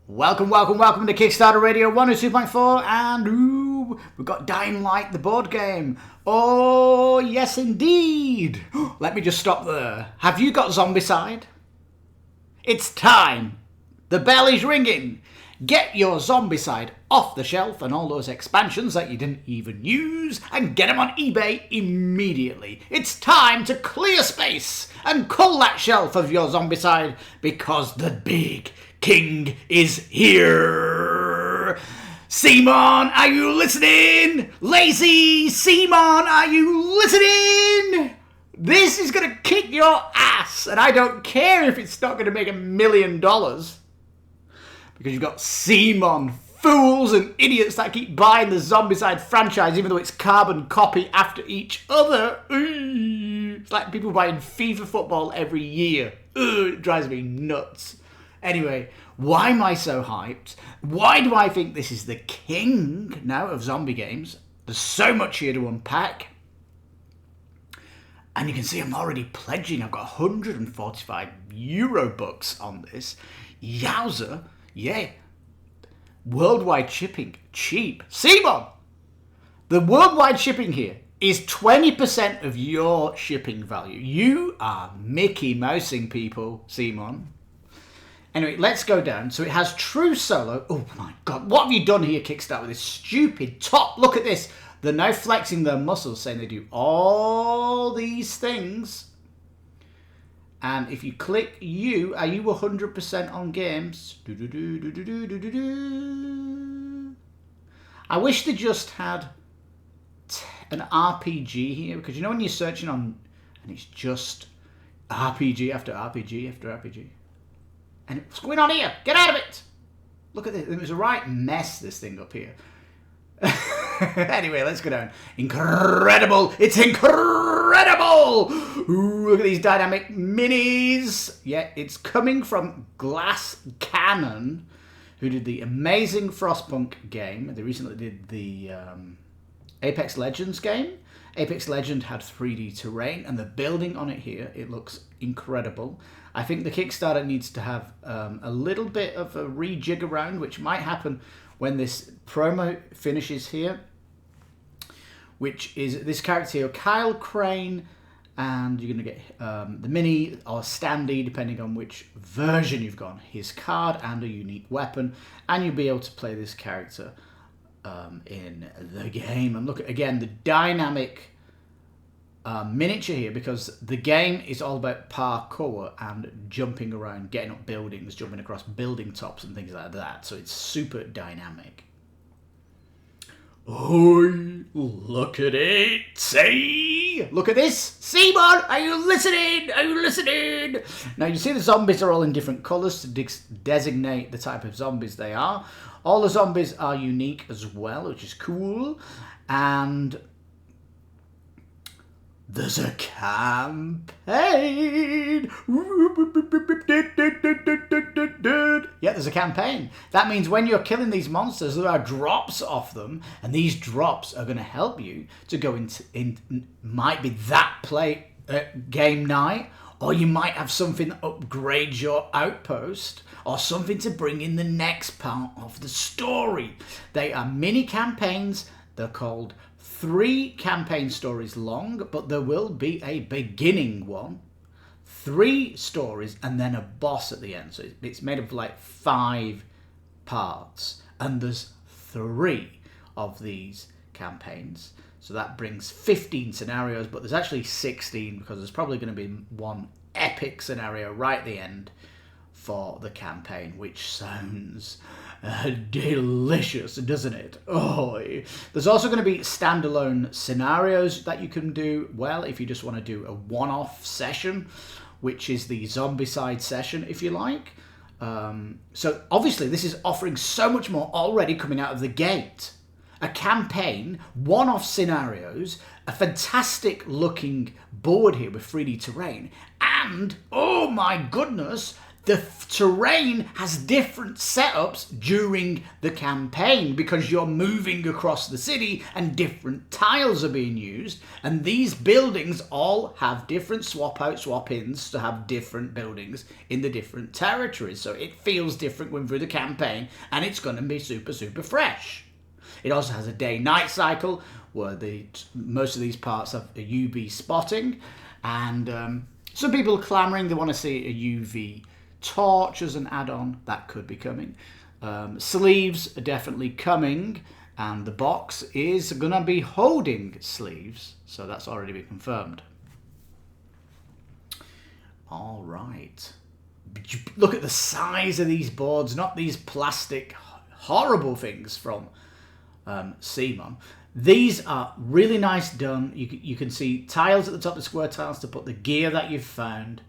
Welcome to Kickstarter Radio 102.4, and we've got Dying Light, the board game. Oh, yes indeed. Let me just stop there. Have you got Zombiecide? It's time. The bell is ringing. Get your Zombiecide off the shelf and all those expansions that you didn't even use, and get them on eBay immediately. It's time to clear space and cull that shelf of your Zombiecide, because the big king is here. CMON, are you listening? Lazy CMON, are you listening? This is going to kick your ass, and I don't care if it's not going to make $1 million, because you've got CMON fools and idiots that keep buying the Zombiecide franchise even though it's carbon copy after each other. It's like people buying FIFA football every year. It drives me nuts. Anyway, why am I so hyped? Why do I think this is the king now of zombie games? There's so much here to unpack. And you can see I'm already pledging. I've got €145 bucks on this. Yowza. Yeah. Worldwide shipping. Cheap. CMON! The worldwide shipping here is 20% of your shipping value. You are Mickey Mousing, people, CMON. Anyway, let's go down. So it has true solo. Oh my God. What have you done here, Kickstarter, with this stupid top? Look at this. They're now flexing their muscles, saying they do all these things. And if you click you, are you 100% on games? I wish they just had an RPG here, because you know when you're searching on, and it's just RPG after RPG after RPG. And what's going on here? Get out of it! Look at this. It was a right mess, this thing up here. Anyway, let's go down. Incredible! It's incredible! Ooh, look at these dynamic minis. Yeah, it's coming from Glass Cannon, who did the amazing Frostpunk game. They recently did the Apex Legends game. Apex Legend had 3D terrain, and the building on it here, it looks incredible. I think the Kickstarter needs to have a little bit of a rejig around, which might happen when this promo finishes here, which is this character here, Kyle Crane, and you're going to get the mini or standee, depending on which version you've got, his card and a unique weapon, and you'll be able to play this character in the game. And look at, again, the dynamic miniature here, because the game is all about parkour and jumping around, getting up buildings, jumping across building tops and things like that. So it's super dynamic. Oh, look at it. Say, look at this. CMON, are you listening? Are you listening? Now you see the zombies are all in different colours to designate the type of zombies they are. All the zombies are unique as well, which is cool. And there's a campaign. Yeah, there's a campaign. That means when you're killing these monsters, there are drops off them, and these drops are going to help you to go into, might be that game night, or you might have something that upgrades your outpost, or something to bring in the next part of the story. They are mini campaigns. They're called 3 campaign stories long, but there will be a beginning one, 3 stories, and then a boss at the end. So it's made of like 5 parts, and there's 3 of these campaigns. So that brings 15 scenarios, but there's actually 16, because there's probably going to be one epic scenario right at the end for the campaign, which sounds delicious, doesn't it? Oh, there's also going to be standalone scenarios that you can do. Well, if you just want to do a one-off session, which is the Zombiecide session, if you like. So obviously this is offering so much more already coming out of the gate. A campaign, one-off scenarios, a fantastic looking board here with 3D terrain, and, oh my goodness, The terrain has different setups during the campaign because you're moving across the city and different tiles are being used, and these buildings all have different swap out, swap ins to have different buildings in the different territories. So it feels different going through the campaign, and it's going to be super, super fresh. It also has a day-night cycle where most of these parts have a UV spotting, and some people are clamoring they want to see a UV torch as an add-on. That could be coming. Sleeves are definitely coming, and the box is going to be holding sleeves, so that's already been confirmed. All right. Look at the size of these boards, not these plastic horrible things from CMON. These are really nice done. You can see tiles at the top, the square tiles to put the gear that you've found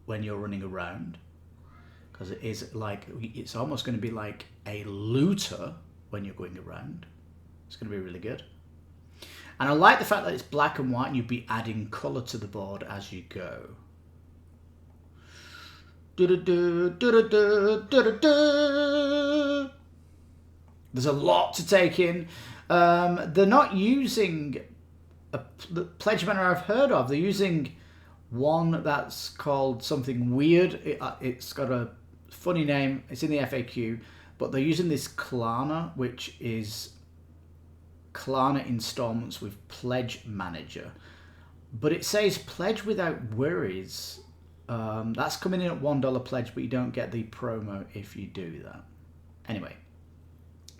when you're running around. Because it is like, it's almost going to be like a looter when you're going around. It's going to be really good. And I like the fact that it's black and white and you'll be adding colour to the board as you go. There's a lot to take in. They're not using the pledge manner I've heard of. They're using one that's called something weird. It's got a funny name. It's in the FAQ, but they're using this Klarna, which is Klarna installments with Pledge Manager. But it says pledge without worries. That's coming in at $1 pledge, but you don't get the promo if you do that. Anyway.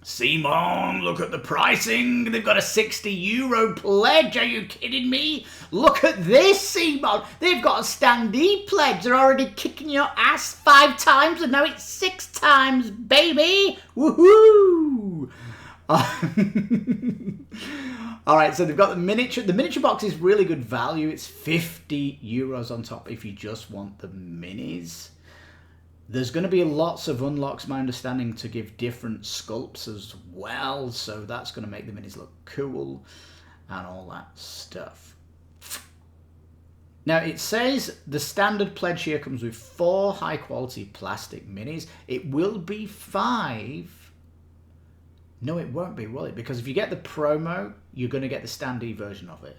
CMON, look at the pricing. They've got a €60 pledge. Are you kidding me? Look at this, CMON. They've got a standee pledge. They're already kicking your ass 5 times, and now it's 6 times, baby. Woohoo! All right, so they've got the miniature. The miniature box is really good value. It's €50 on top if you just want the minis. There's going to be lots of unlocks, my understanding, to give different sculpts as well. So that's going to make the minis look cool and all that stuff. Now, it says the standard pledge here comes with 4 high-quality plastic minis. It will be 5. No, it won't be, will it? Because if you get the promo, you're going to get the standee version of it.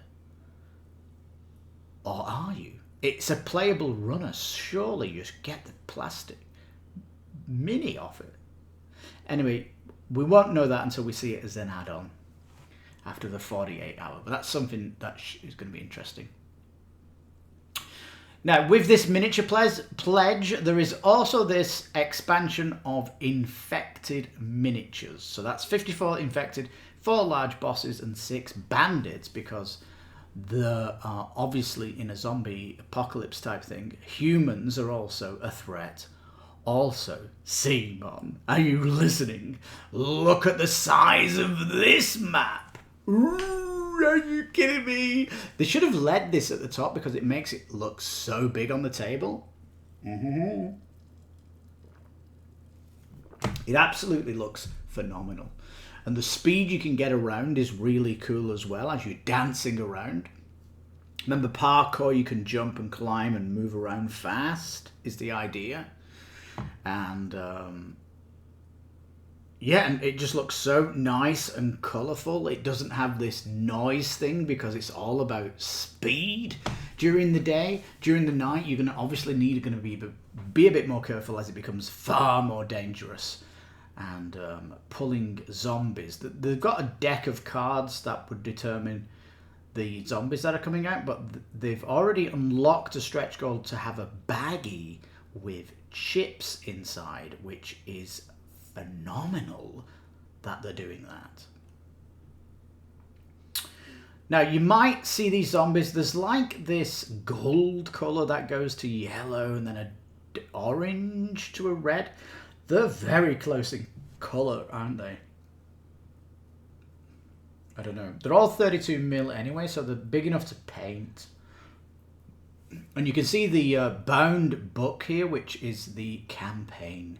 Or are you? It's a playable runner. Surely you just get the plastic mini off it. Anyway, we won't know that until we see it as an add-on after the 48 hour. But that's something that is going to be interesting. Now, with this miniature pledge, there is also this expansion of infected miniatures. So that's 54 infected, 4 large bosses and 6 bandits, because there are obviously, in a zombie apocalypse type thing, humans are also a threat. Also, CMON, are you listening? Look at the size of this map. Ooh, are you kidding me? They should have led this at the top because it makes it look so big on the table. It absolutely looks phenomenal. And the speed you can get around is really cool as well as you're dancing around. Remember, parkour, you can jump and climb and move around fast is the idea. And yeah, and it just looks so nice and colourful. It doesn't have this noise thing because it's all about speed during the day. During the night, you're going to obviously be a bit more careful as it becomes far more dangerous. And pulling zombies. They've got a deck of cards that would determine the zombies that are coming out, but they've already unlocked a stretch goal to have a baggie with chips inside, which is phenomenal that they're doing that. Now, you might see these zombies. There's like this gold colour that goes to yellow and then a orange to a red. They're very close in colour, aren't they? I don't know. They're all 32mm anyway, so they're big enough to paint. And you can see the bound book here, which is the campaign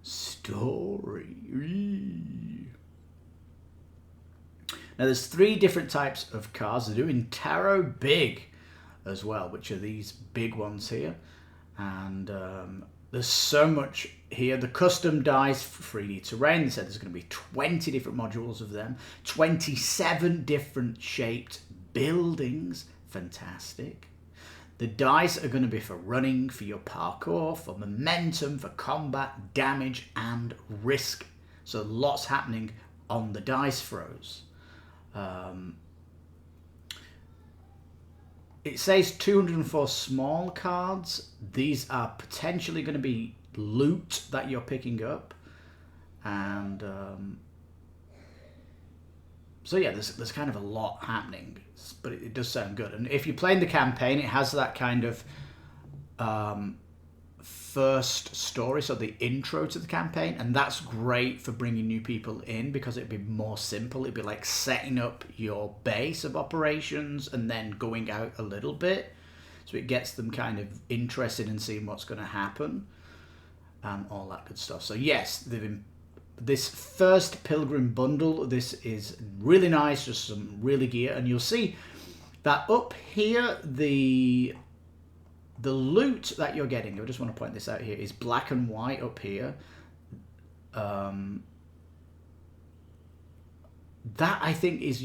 story. Now, there's 3 different types of cards. They're doing tarot big as well, which are these big ones here. And there's so much here. The custom dice for 3D terrain. They said there's going to be 20 different modules of them. 27 different shaped buildings. Fantastic. The dice are going to be for running, for your parkour, for momentum, for combat, damage, and risk. So lots happening on the dice throws. It says 204 small cards. These are potentially going to be loot that you're picking up. And so yeah, there's kind of a lot happening, but it does sound good. And if you're playing the campaign, it has that kind of first story, so the intro to the campaign, and that's great for bringing new people in because it'd be more simple. It'd be like setting up your base of operations and then going out a little bit, so it gets them kind of interested in seeing what's going to happen and all that good stuff. So yes, this first Pilgrim bundle, this is really nice, just some really gear, and you'll see that up here the loot that you're getting, I just want to point this out here, is black and white up here. That I think is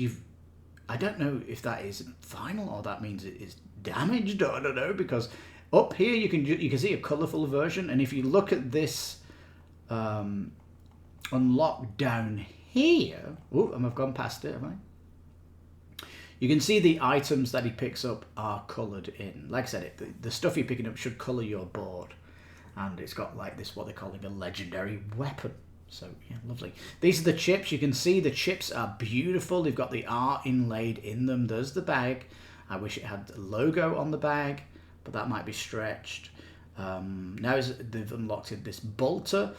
I don't know if that is final or that means it is damaged, or I don't know, because up here you can see a colourful version, and if you look at this unlock down here, and I've gone past it, have I? You can see the items that he picks up are coloured in. Like I said, the stuff you're picking up should colour your board. And it's got like this, what they're calling a legendary weapon. So, yeah, lovely. These are the chips. You can see the chips are beautiful. They've got the art inlaid in them. There's the bag. I wish it had a logo on the bag, but that might be stretched. Now they've unlocked this bolter.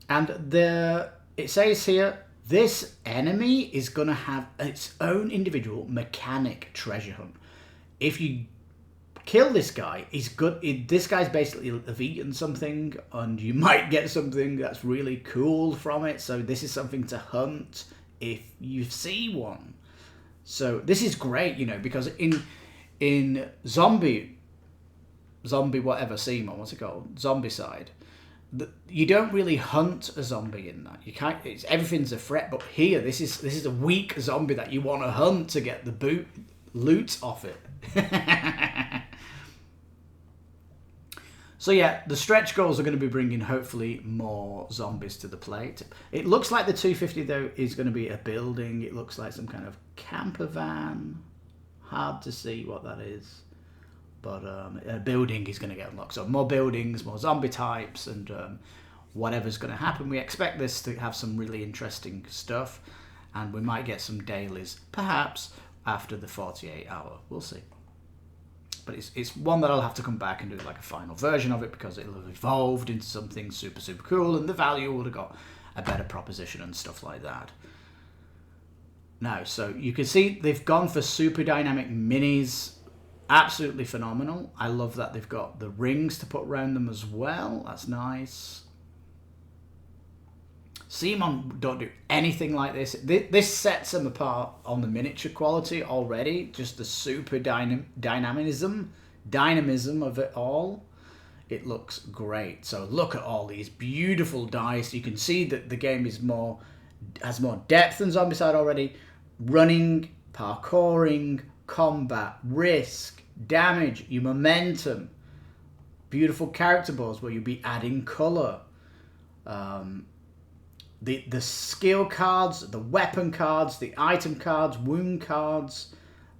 And it says here, this enemy is going to have its own individual mechanic treasure hunt. If you kill this guy, he's good. This guy's basically have eaten something, and you might get something that's really cool from it. So this is something to hunt if you see one. So this is great, because in zombie whatever CMON, what's it called? Zombiecide. You don't really hunt a zombie in that. You can't. Everything's a threat. But here, this is a weak zombie that you want to hunt to get the loot off it. So yeah, the stretch goals are going to be bringing hopefully more zombies to the plate. It looks like the 250 though is going to be a building. It looks like some kind of camper van. Hard to see what that is. But a building is going to get unlocked. So more buildings, more zombie types, and whatever's going to happen. We expect this to have some really interesting stuff. And we might get some dailies, perhaps, after the 48 hour. We'll see. But it's one that I'll have to come back and do like a final version of it, because it'll have evolved into something super, super cool. And the value would have got a better proposition and stuff like that. Now, so you can see they've gone for super dynamic minis. Absolutely phenomenal. I love that they've got the rings to put around them as well. That's nice. CMON don't do anything like this. This sets them apart on the miniature quality already. Just the super dynamism of it all. It looks great. So look at all these beautiful dice. You can see that the game has more depth than Zombiecide already. Running, parkouring, combat, risk, damage, your momentum, beautiful character boards where you'll be adding colour, the skill cards, the weapon cards, the item cards, wound cards.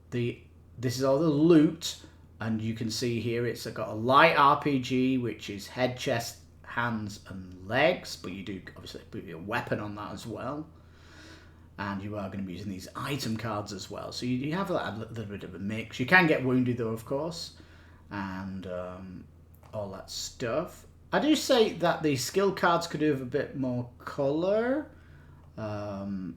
This is all the loot, and you can see here it's got a light RPG, which is head, chest, hands, and legs, but you do obviously put your weapon on that as well. And you are going to be using these item cards as well. So you have a little bit of a mix. You can get wounded though, of course. And all that stuff. I do say that the skill cards could have a bit more colour. But I'm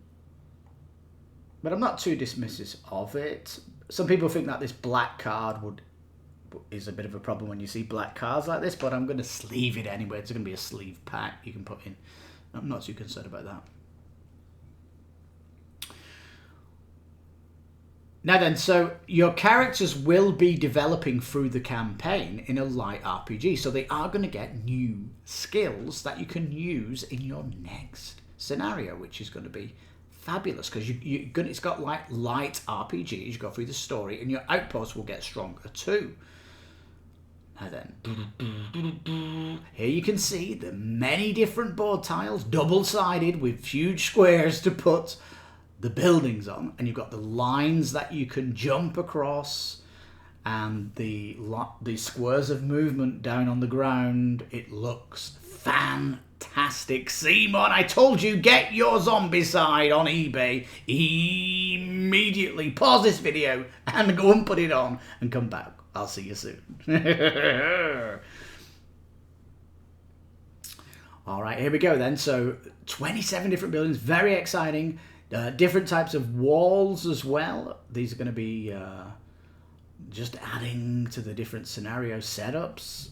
not too dismissive of it. Some people think that this black card is a bit of a problem when you see black cards like this. But I'm going to sleeve it anyway. It's going to be a sleeve pack you can put in. I'm not too concerned about that. Now then, so your characters will be developing through the campaign in a light RPG, so they are going to get new skills that you can use in your next scenario, which is going to be fabulous, because it's got like light RPGs. You go through the story, and your outpost will get stronger too. Now then, here you can see the many different board tiles, double-sided with huge squares to put the buildings on, and you've got the lines that you can jump across, and the squares of movement down on the ground. It looks fantastic. CMON, I told you, get your Zombiecide on eBay immediately. Pause this video and go and put it on and come back. I'll see you soon. All right, here we go then. So 27 different buildings, very exciting. Different types of walls as well. These are going to be just adding to the different scenario setups.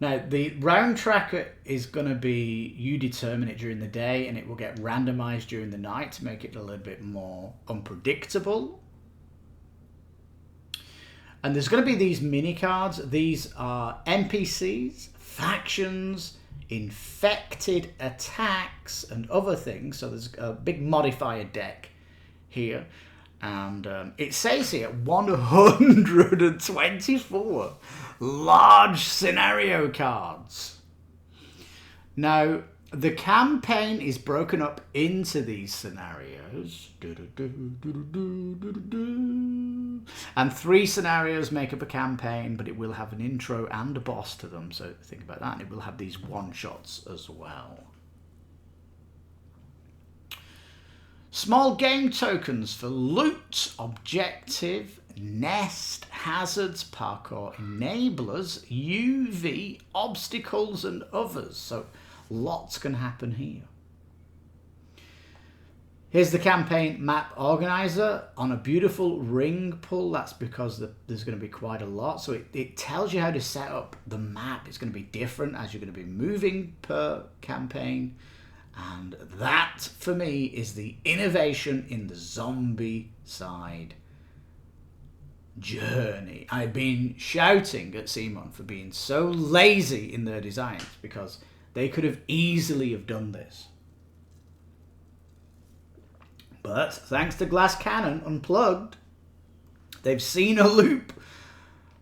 Now, the round tracker is going to be, you determine it during the day, and it will get randomized during the night to make it a little bit more unpredictable. And there's going to be these mini cards. These are NPCs, factions, infected attacks, and other things. So there's a big modifier deck here, and it says here 124 large scenario cards. Now the campaign is broken up into these scenarios, and 3 scenarios make up a campaign, but it will have an intro and a boss to them, so think about that. And it will have these one-shots as well. Small game tokens for loot, objective, nest, hazards, parkour enablers, UV, obstacles, and others. So lots can happen here. Here's the campaign map organizer on a beautiful ring pull. That's because there's going to be quite a lot. So it tells you how to set up the map. It's going to be different as you're going to be moving per campaign. And that, for me, is the innovation in the Zombiecide journey. I've been shouting at CMON for being so lazy in their designs, because they could have easily have done this. But thanks to Glass Cannon Unplugged, they've seen a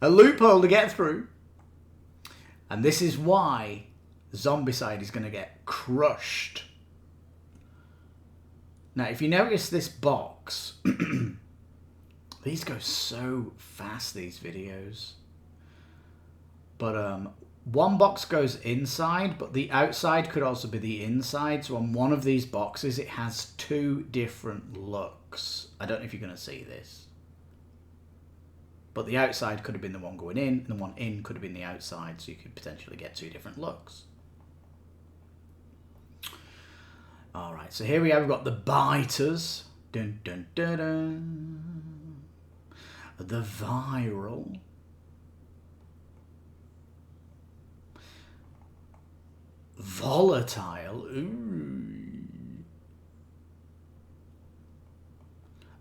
loophole to get through. And this is why Zombiecide is going to get crushed. Now, if you notice this box, these go so fast, these videos. But one box goes inside, but the outside could also be the inside. So on one of these boxes, it has 2 different looks. I don't know if you're going to see this. But the outside could have been the one going in, and the one in could have been the outside, so you could potentially get 2 different looks. All right, so here we have, we've got the biters. Dun, dun, dun, dun. The viral. Volatile. Ooh.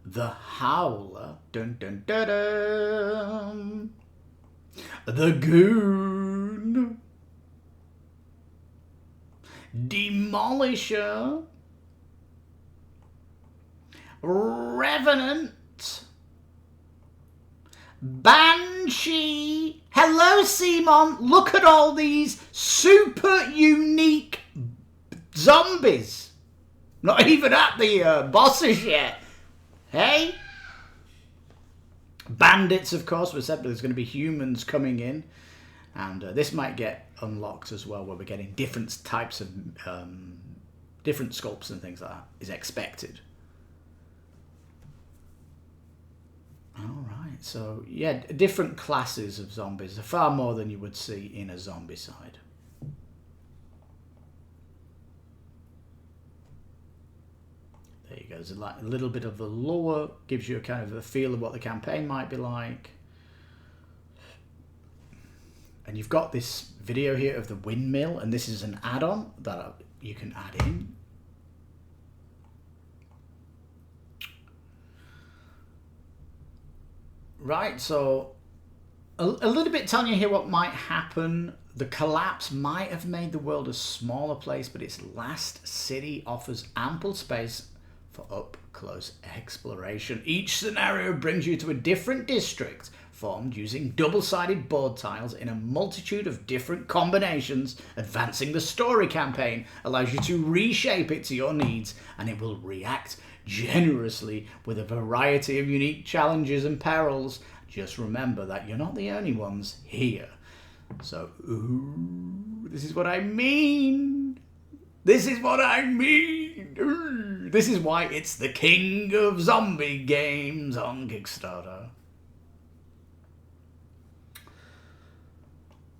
The howler. Dun, dun, dun, dun. The goon. Demolisher. Revenant. Banshee. Hello, CMON. Look at all these super unique zombies. Not even at the bosses yet. Hey? Bandits, of course. We said there's going to be humans coming in. And this might get unlocked as well, where we're getting different types of different sculpts and things like that is expected. All right, so yeah, different classes of zombies, far more than you would see in a Zombiecide. There you go. There's a little bit of the lore, gives you a kind of a feel of what the campaign might be like. And you've got this video here of the windmill, and this is an add-on that you can add in. Right, so a little bit telling you here what might happen. The collapse might have made the world a smaller place, but its last city offers ample space for up-close exploration. Each scenario brings you to a different district, formed using double-sided board tiles in a multitude of different combinations. Advancing the story campaign allows you to reshape it to your needs, and it will react generously with a variety of unique challenges and perils. Just remember that you're not the only ones here. So, this is what I mean. This is what I mean. This is why it's the king of zombie games on Kickstarter.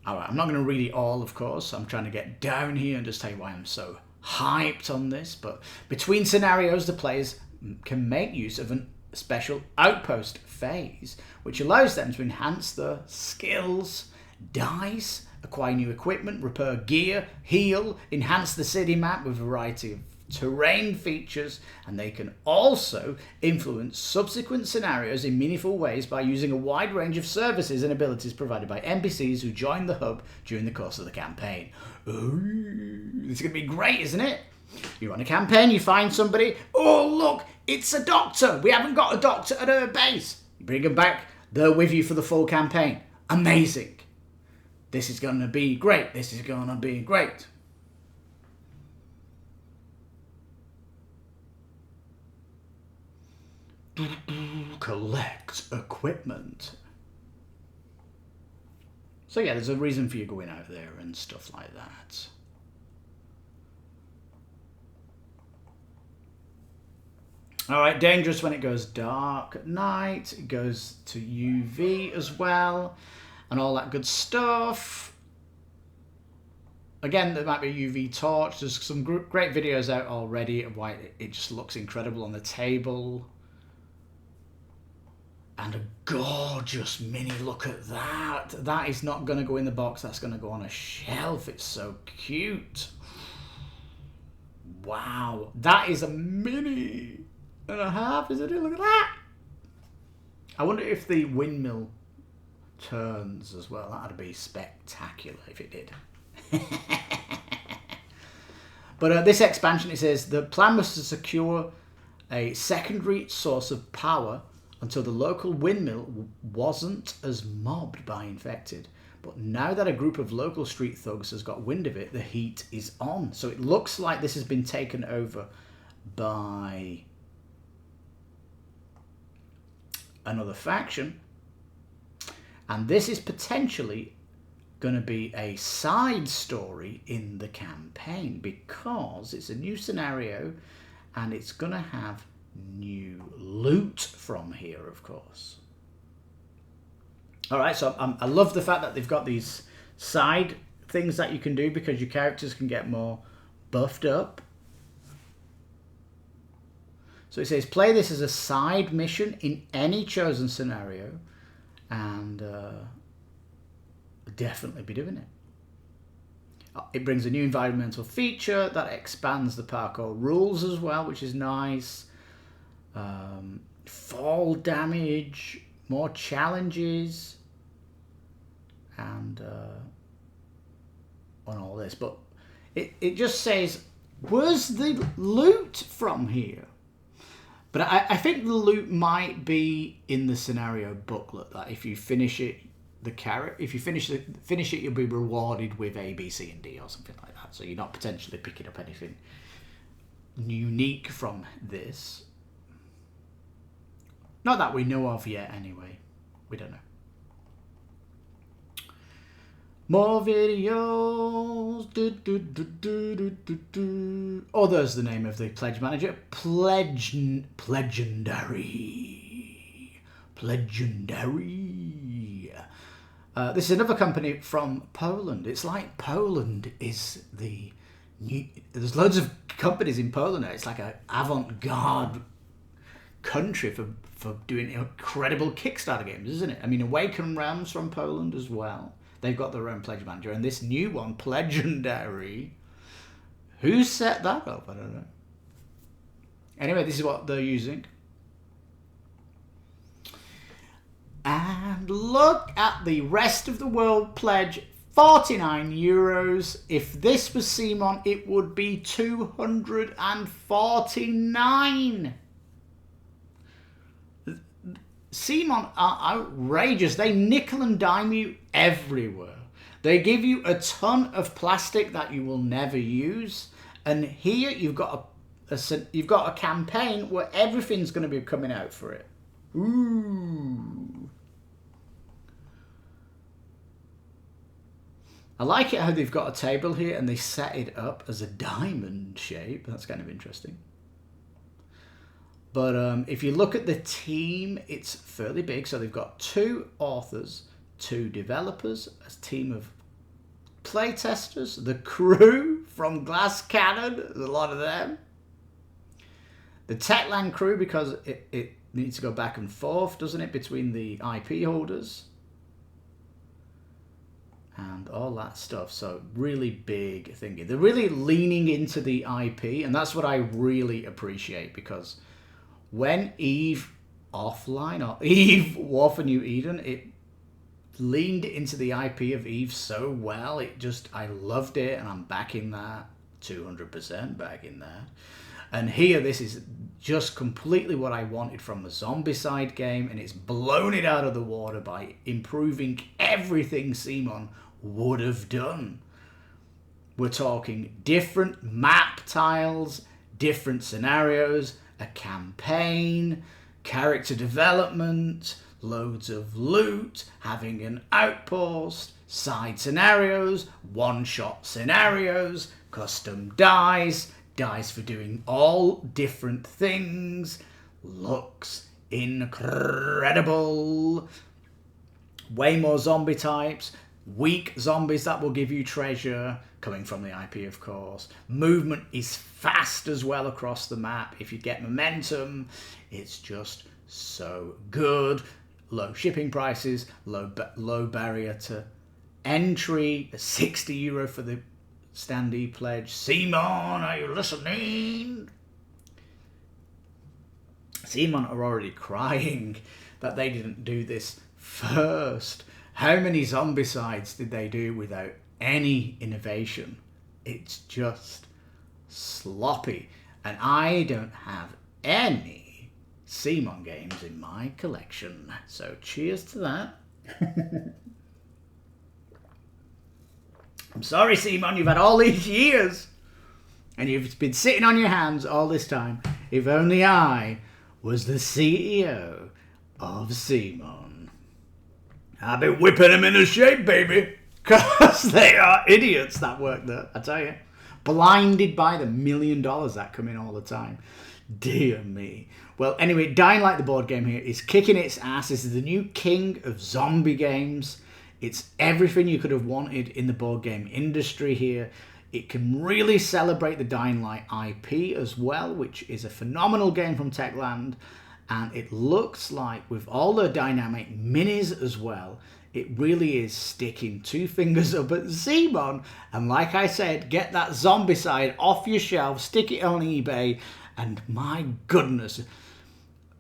Alright, I'm not going to read it all, of course. I'm trying to get down here and just tell you why I'm so hyped on this. But between scenarios, the players can make use of a special outpost phase, which allows them to enhance their skills, dice, acquire new equipment, repair gear, heal, enhance the city map with a variety of terrain features, and they can also influence subsequent scenarios in meaningful ways by using a wide range of services and abilities provided by NPCs who join the hub during the course of the campaign. Ooh, this is going to be great, isn't it? You're on a campaign, you find somebody, oh look, it's a doctor, we haven't got a doctor at our base. You bring them back, they're with you for the full campaign. Amazing. This is going to be great, this is going to be great. Collect equipment. So yeah, there's a reason for you going out there and stuff like that. Alright, dangerous when it goes dark at night. It goes to UV as well. And all that good stuff. Again, there might be a UV torch. There's some great videos out already of why it just looks incredible on the table. And a gorgeous mini, look at that. That is not going to go in the box, that's going to go on a shelf. It's so cute. Wow, that is a mini and a half, isn't it? Look at that. I wonder if the windmill turns as well. That'd be spectacular if it did. But this expansion, it says, the plan was to secure a secondary source of power until the local windmill wasn't as mobbed by infected. But now that a group of local street thugs has got wind of it, the heat is on. So it looks like this has been taken over by another faction. And this is potentially going to be a side story in the campaign because it's a new scenario and it's going to have new loot from here, of course. Alright, so I love the fact that they've got these side things that you can do because your characters can get more buffed up. So it says, play this as a side mission in any chosen scenario, and definitely be doing it. It brings a new environmental feature that expands the parkour rules as well, which is nice. Fall damage, more challenges, and on all this. But it just says, where's the loot from here? But I think the loot might be in the scenario booklet, that if you finish it, if you finish it, you'll be rewarded with A, B, C, and D or something like that. So you're not potentially picking up anything unique from this. Not that we know of yet, anyway. We don't know. More videos. Oh, there's the name of the pledge manager. Pledgendary. This is another company from Poland. It's like Poland is the new... There's loads of companies in Poland now. It's like an avant-garde country for doing incredible Kickstarter games, isn't it? I mean, Awaken Realms from Poland as well. They've got their own pledge manager. And this new one, Pledgendary, who set that up? I don't know. Anyway, this is what they're using. And look at the rest of the world pledge, 49 euros. If this was CMON, it would be 249. CMON are outrageous. They nickel and dime you everywhere. They give you a ton of plastic that you will never use. And here you've got a campaign where everything's going to be coming out for it. Ooh. I like it how they've got a table here and they set it up as a diamond shape. That's kind of interesting. But if you look at the team, it's fairly big. So they've got 2 authors, 2 developers, a team of playtesters, the crew from Glass Cannon, there's a lot of them. The Techland crew, because it needs to go back and forth, doesn't it, between the IP holders and all that stuff. So really big thinking. They're really leaning into the IP, and that's what I really appreciate, because when Eve Offline or Eve War for New Eden, it leaned into the IP of Eve so well. I loved it, and I'm backing that 200% backing that. And here, this is just completely what I wanted from the Zombiecide game, and it's blown it out of the water by improving everything CMON would have done. We're talking different map tiles, different scenarios, a campaign, character development, loads of loot, having an outpost, side scenarios, one-shot scenarios, custom dice for doing all different things. Looks incredible. Way more zombie types, weak zombies that will give you treasure, coming from the IP, of course. Movement is fast as well across the map. If you get momentum, it's just so good. Low shipping prices, low barrier to entry, €60 for the standee pledge. CMON, are you listening? CMON are already crying that they didn't do this first. How many Zombiecides did they do without any innovation? It's just sloppy. And I don't have any CMON games in my collection. So cheers to that. I'm sorry, CMON, you've had all these years. And you've been sitting on your hands all this time. If only I was the CEO of CMON. I've been whipping them into shape, baby. Because they are idiots that work there, I tell you. Blinded by the $1 million that come in all the time. Dear me. Well, anyway, Dying Light, the board game here, is kicking its ass. This is the new king of zombie games. It's everything you could have wanted in the board game industry here. It can really celebrate the Dying Light IP as well, which is a phenomenal game from Techland. And it looks like, with all the dynamic minis as well, it really is sticking 2 fingers up at CMON. And like I said, get that Zombiecide off your shelf, stick it on eBay, and my goodness.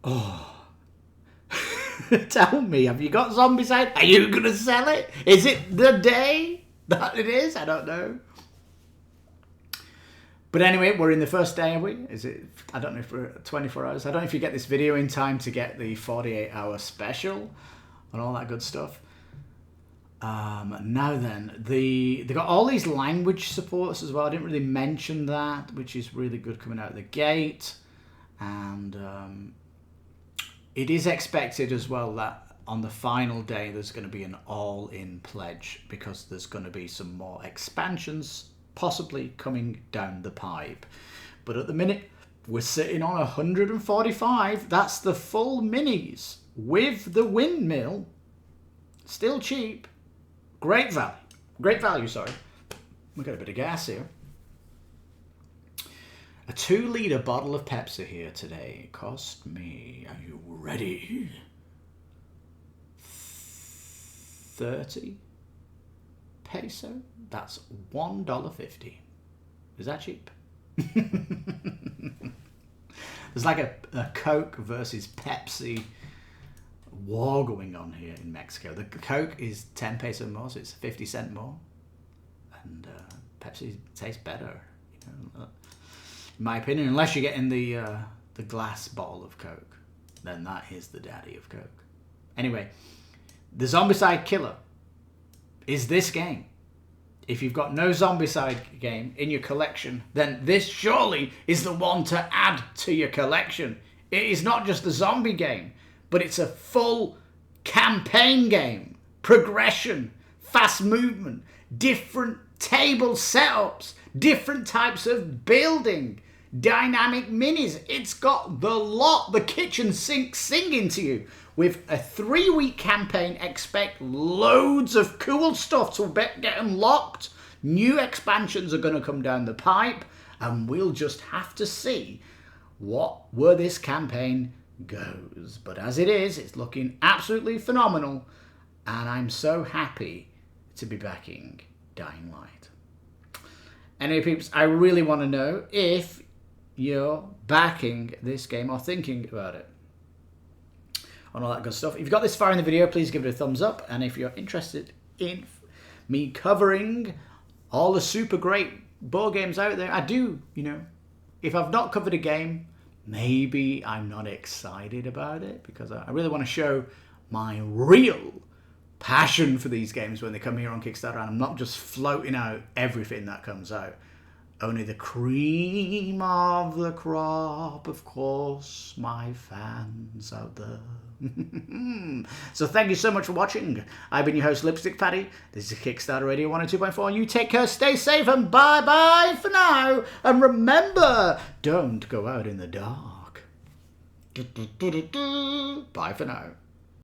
Oh. Tell me, have you got Zombiecide? Are you going to sell it? Is it the day that it is? I don't know. But anyway, we're in the first day, are we? Is it? I don't know if we're 24 hours. I don't know if you get this video in time to get the 48-hour special and all that good stuff. Now then, they got all these language supports as well. I didn't really mention that, which is really good coming out of the gate. And it is expected as well that on the final day there's going to be an all-in pledge, because there's going to be some more expansions possibly coming down the pipe. But at the minute, we're sitting on 145. That's the full minis with the windmill. Still cheap. Great value. Great value, sorry. We've got a bit of gas here. A 2-litre bottle of Pepsi here today. It cost me, are you ready? 30 peso? That's $1.50. Is that cheap? There's like a Coke versus Pepsi war going on here in Mexico. The Coke is 10 pesos more, so it's 50 cents more. And Pepsi tastes better, in my opinion. Unless you're getting the glass bottle of Coke, then that is the daddy of Coke. Anyway, the Zombiecide killer is this game. If you've got no Zombiecide game in your collection, then this surely is the one to add to your collection. It is not just a zombie game, but it's a full campaign game. Progression, fast movement, different table setups, different types of building, dynamic minis. It's got the lot, the kitchen sink singing to you. With a 3-week campaign, expect loads of cool stuff to get unlocked. New expansions are going to come down the pipe, and we'll just have to see where this campaign goes. But as it is, it's looking absolutely phenomenal, and I'm so happy to be backing Dying Light. Anyway, peeps, I really want to know if you're backing this game or thinking about it, and all that good stuff. If you've got this far in the video, please give it a thumbs up. And if you're interested in me covering all the super great board games out there, I do, if I've not covered a game, maybe I'm not excited about it, because I really want to show my real passion for these games when they come here on Kickstarter, and I'm not just floating out everything that comes out. Only the cream of the crop, of course, my fans out there. So thank you so much for watching. I've been your host, Lipstickpaddy. This is Kickstarter Radio 102.4. You take care, stay safe, and bye-bye for now. And remember, don't go out in the dark. Bye for now.